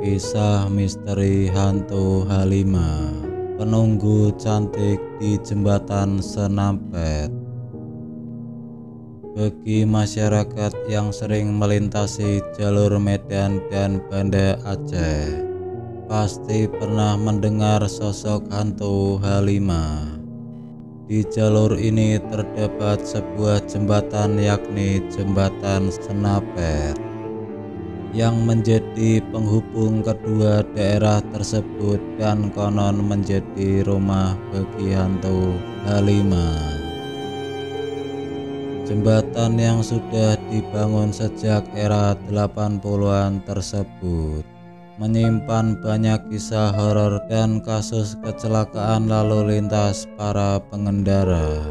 Kisah misteri hantu Halimah, penunggu cantik di jembatan Senampet. Bagi masyarakat yang sering melintasi jalur Medan dan Banda Aceh, pasti pernah mendengar sosok hantu Halimah. Di jalur ini terdapat sebuah jembatan, yakni Jembatan Senampet, yang menjadi penghubung kedua daerah tersebut dan konon menjadi rumah bagi hantu Halimah. Jembatan yang sudah dibangun sejak era 80-an tersebut menyimpan banyak kisah horor dan kasus kecelakaan lalu lintas para pengendara.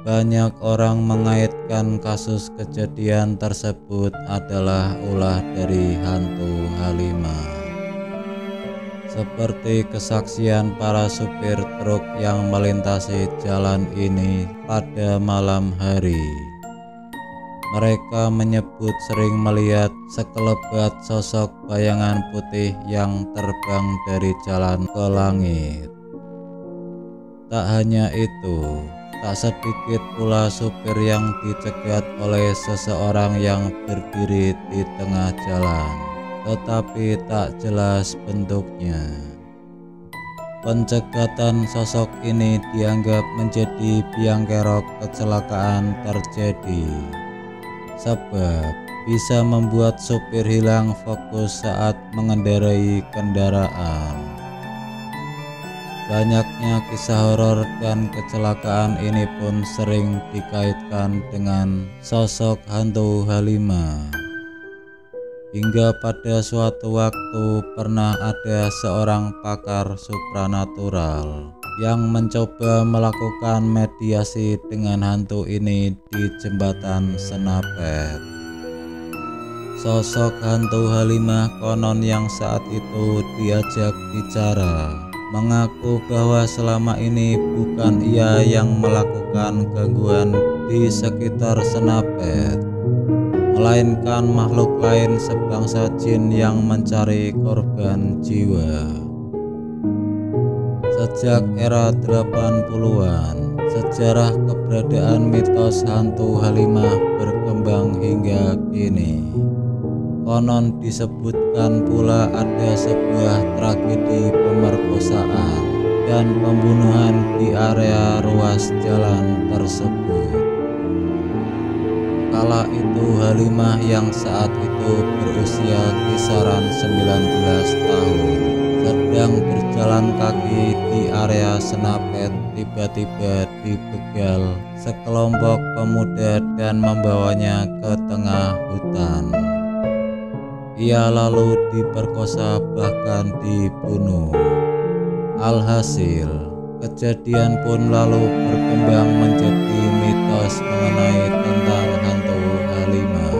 Banyak orang mengaitkan kasus kejadian tersebut adalah ulah dari hantu Halimah, seperti kesaksian para supir truk yang melintasi jalan ini pada malam hari. Mereka menyebut sering melihat sekelebat sosok bayangan putih yang terbang dari jalan ke langit. Tak hanya itu, tak sedikit pula supir yang dicegat oleh seseorang yang berdiri di tengah jalan, tetapi tak jelas bentuknya. Pencegatan sosok ini dianggap menjadi biang kerok kecelakaan terjadi, sebab bisa membuat supir hilang fokus saat mengendarai kendaraan. Banyaknya kisah horor dan kecelakaan ini pun sering dikaitkan dengan sosok hantu Halimah. Hingga pada suatu waktu pernah ada seorang pakar supranatural yang mencoba melakukan mediasi dengan hantu ini di jembatan Senampet. Sosok hantu Halimah konon yang saat itu diajak bicara mengaku bahwa selama ini bukan ia yang melakukan gangguan di sekitar Senampet, melainkan makhluk lain sebangsa jin yang mencari korban jiwa. Sejak era 80-an, sejarah keberadaan mitos hantu Halimah berkembang hingga kini. Konon disebutkan pula ada sebuah tragedi pemerkosaan dan pembunuhan di area ruas jalan tersebut. Kala itu Halimah yang saat itu berusia kisaran 19 tahun sedang berjalan kaki di area Senampet, tiba-tiba dibegal sekelompok pemuda dan membawanya ke tengah hutan. Ia lalu diperkosa bahkan dibunuh. Alhasil, kejadian pun lalu berkembang menjadi mitos mengenai tentang hantu Halimah.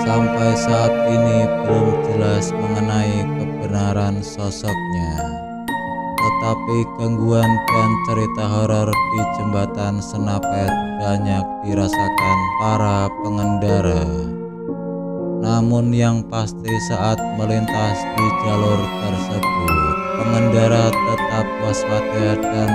Sampai saat ini belum jelas mengenai kebenaran sosoknya, tetapi gangguan dan cerita horor di jembatan Senampet banyak dirasakan para pengendara. Namun yang pasti saat melintas di jalur tersebut, pengendara tetap waspada dan